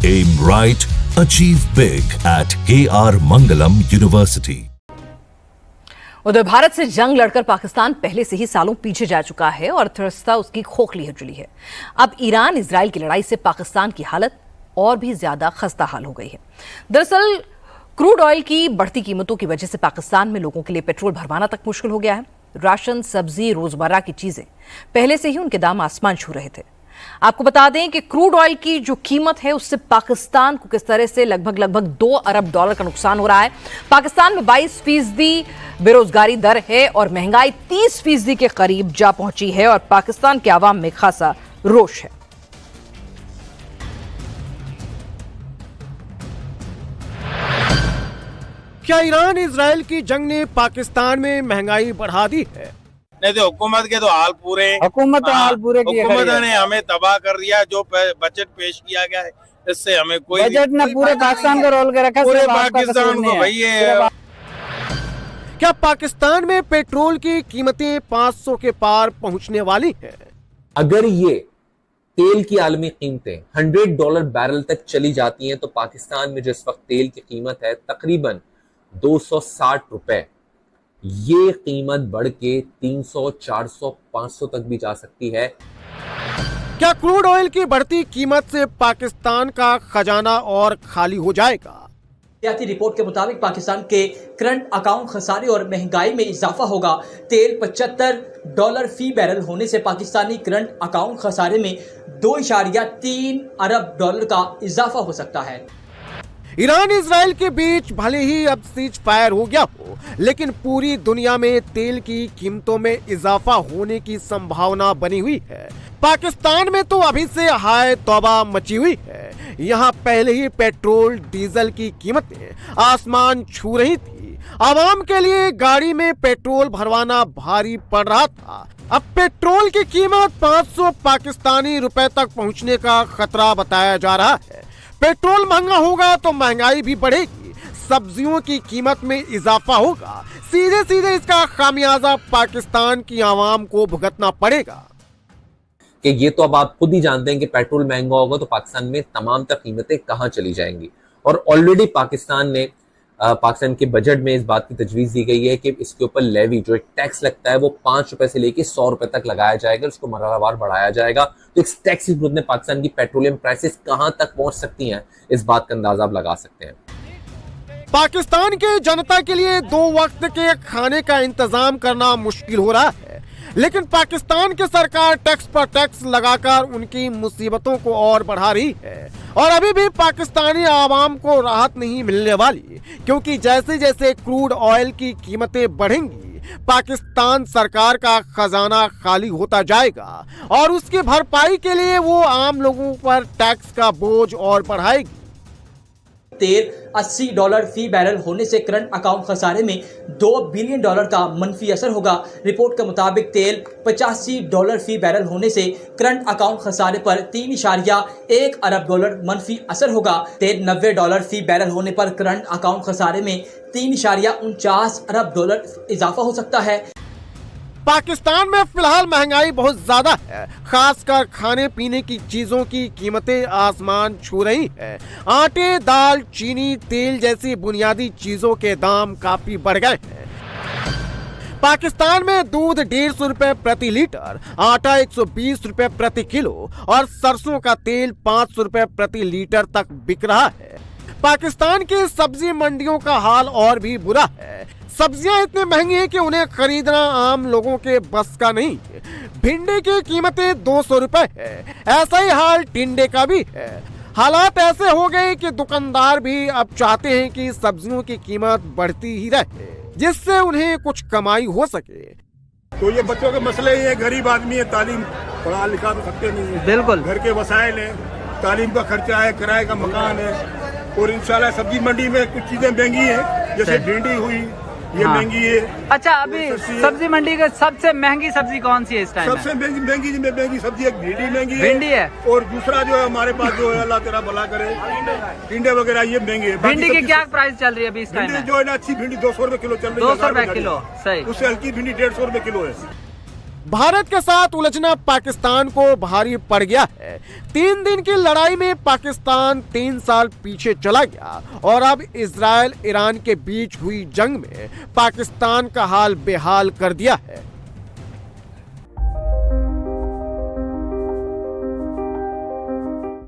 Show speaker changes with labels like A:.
A: Aim right, achieve big at KR Mangalam University.
B: उधर भारत से जंग लड़कर पाकिस्तान पहले से ही सालों पीछे जा चुका है और अर्थव्यवस्था उसकी खोखली हो चुकी है। अब ईरान इजराइल की लड़ाई से पाकिस्तान की हालत और भी ज्यादा खस्ता हाल हो गई है। दरअसल क्रूड ऑयल की बढ़ती कीमतों की वजह से पाकिस्तान में लोगों के लिए पेट्रोल भरवाना तक मुश्किल हो गया है। राशन, सब्जी, रोजमर्रा की चीजें पहले से ही उनके दाम आसमान छू रहे थे। आपको बता दें कि क्रूड ऑयल की जो कीमत है उससे पाकिस्तान को किस तरह से लगभग 2 अरब डॉलर का नुकसान हो रहा है। पाकिस्तान में 22% बेरोजगारी दर है और महंगाई 30% के करीब जा पहुंची है और पाकिस्तान के आवाम में खासा रोष है।
C: क्या ईरान इजराइल की जंग ने पाकिस्तान में महंगाई बढ़ा दी है?
D: नहीं तो हुकूमत के तो हाल पूरे हैं।
E: हुकूमत
D: ने हमें तबाह कर दिया। जो बजट पेश किया गया है इससे हमें कोई
E: बजट ने पूरे पाकिस्तान को रोल के रखा,
D: पूरे पाकिस्तान को भैया।
C: क्या पाकिस्तान में पेट्रोल की कीमतें 500 के पार पहुंचने वाली हैं?
F: अगर ये तेल की आलमी कीमतें $100 बैरल तक चली जाती हैं तो पाकिस्तान में जिस वक्त तेल की कीमत है तकरीबन 260 रुपए, ये कीमत बढ़ के 300, 400, 500 तक भी जा सकती है।
C: क्या क्रूड ऑयल की बढ़ती कीमत से पाकिस्तान का खजाना और खाली हो जाएगा?
G: रिपोर्ट के मुताबिक पाकिस्तान के करंट अकाउंट खसारे और महंगाई में इजाफा होगा। तेल $75 फी बैरल होने से पाकिस्तानी करंट अकाउंट खसारे में 2.3 अरब डॉलर का इजाफा हो सकता है।
C: ईरान इजराइल के बीच भले ही अब सीज फायर हो गया हो, लेकिन पूरी दुनिया में तेल की कीमतों में इजाफा होने की संभावना बनी हुई है। पाकिस्तान में तो अभी से हाय तौबा मची हुई है। यहाँ पहले ही पेट्रोल डीजल की कीमतें आसमान छू रही थी। आवाम के लिए गाड़ी में पेट्रोल भरवाना भारी पड़ रहा था। अब पेट्रोल की कीमत 500 पाकिस्तानी रुपए तक पहुँचने का खतरा बताया जा रहा है। पेट्रोल महंगा होगा तो महंगाई भी बढ़ेगी, सब्जियों की कीमत में इजाफा होगा। सीधे सीधे इसका खामियाजा पाकिस्तान की आवाम को भुगतना पड़ेगा।
F: कि ये तो अब आप खुद ही जानते हैं कि पेट्रोल महंगा होगा तो पाकिस्तान में तमाम तक कीमतें कहां चली जाएंगी। और ऑलरेडी पाकिस्तान के बजट में इस बात की तजवीज़ दी गई है कि इसके ऊपर लेवी जो एक टैक्स लगता है वो 5 रुपए से लेके 100 रुपए तक लगाया जाएगा, उसको मरहलावार बढ़ाया जाएगा। तो इस टैक्स की सूरत में पाकिस्तान की पेट्रोलियम प्राइसेस कहां तक पहुंच सकती हैं, इस बात का अंदाजा आप लगा सकते हैं।
C: पाकिस्तान के जनता के लिए 2 वक्त के खाने का इंतजाम करना मुश्किल हो रहा है, लेकिन पाकिस्तान की सरकार टैक्स पर टैक्स लगाकर उनकी मुसीबतों को और बढ़ा रही है। और अभी भी पाकिस्तानी आवाम को राहत नहीं मिलने वाली, क्योंकि जैसे जैसे क्रूड ऑयल की कीमतें बढ़ेंगी पाकिस्तान सरकार का खजाना खाली होता जाएगा और उसकी भरपाई के लिए वो आम लोगों पर टैक्स का बोझ और बढ़ाएगी।
G: तेल $80 फी बैरल होने से करंट अकाउंट खसारे में $2 बिलियन का मनफी असर होगा। रिपोर्ट के मुताबिक तेल $85 फी बैरल होने से करंट अकाउंट खसारे पर 3.1 अरब डॉलर मनफी असर होगा। तेल $90 फी बैरल होने पर करंट अकाउंट खसारे में 3.49 अरब डॉलर इजाफा हो सकता है।
C: पाकिस्तान में फिलहाल महंगाई बहुत ज्यादा है, खासकर खाने पीने की चीजों की कीमतें आसमान छू रही हैं। आटे, दाल, चीनी, तेल जैसी बुनियादी चीजों के दाम काफी बढ़ गए हैं। पाकिस्तान में दूध 150 रुपए प्रति लीटर, आटा 120 रुपए प्रति किलो और सरसों का तेल 500 रुपए प्रति लीटर तक बिक रहा है। पाकिस्तान की सब्जी मंडियों का हाल और भी बुरा है। सब्जियां इतनी महंगी हैं कि उन्हें खरीदना आम लोगों के बस का नहीं। भिंडी की कीमतें 200 रुपए है। ऐसा ही हाल टिंडे का भी है। हालात ऐसे हो गए कि दुकानदार भी अब चाहते हैं कि सब्जियों की कीमत बढ़ती ही रहे, जिससे उन्हें कुछ कमाई हो सके।
H: तो ये बच्चों के मसले ही है, गरीब आदमी है, तालीम पढ़ा लिखा तो सकते नहीं है। बिल्कुल, घर के वसाइल है, तालीम का खर्चा है, किराए का मकान है। और इंशाल्लाह सब्जी मंडी में कुछ चीजें महंगी है, जैसे भिंडी हुई, ये महंगी है।
E: अच्छा, अभी सब्जी मंडी का सबसे महंगी सब्जी कौन सी है इस टाइम?
H: सबसे महंगी सब्जी एक भिंडी
E: है।
H: और दूसरा जो है हमारे पास जो है अल्लाह तेरा भला करे, भिंडी वगैरह ये महंगे।
E: भिंडी की क्या प्राइस चल रही है अभी इस टाइम?
H: जो है ना अच्छी भिंडी 200 रुपए किलो चल रही है।
E: 200 रुपए किलो, सही।
H: उससे हल्की भिंडी 150 रुपए किलो है।
C: भारत के साथ उलझना पाकिस्तान को भारी पड़ गया है। 3 दिन की लड़ाई में पाकिस्तान 3 साल पीछे चला गया और अब इजराइल ईरान के बीच हुई जंग में पाकिस्तान का हाल बेहाल कर दिया है।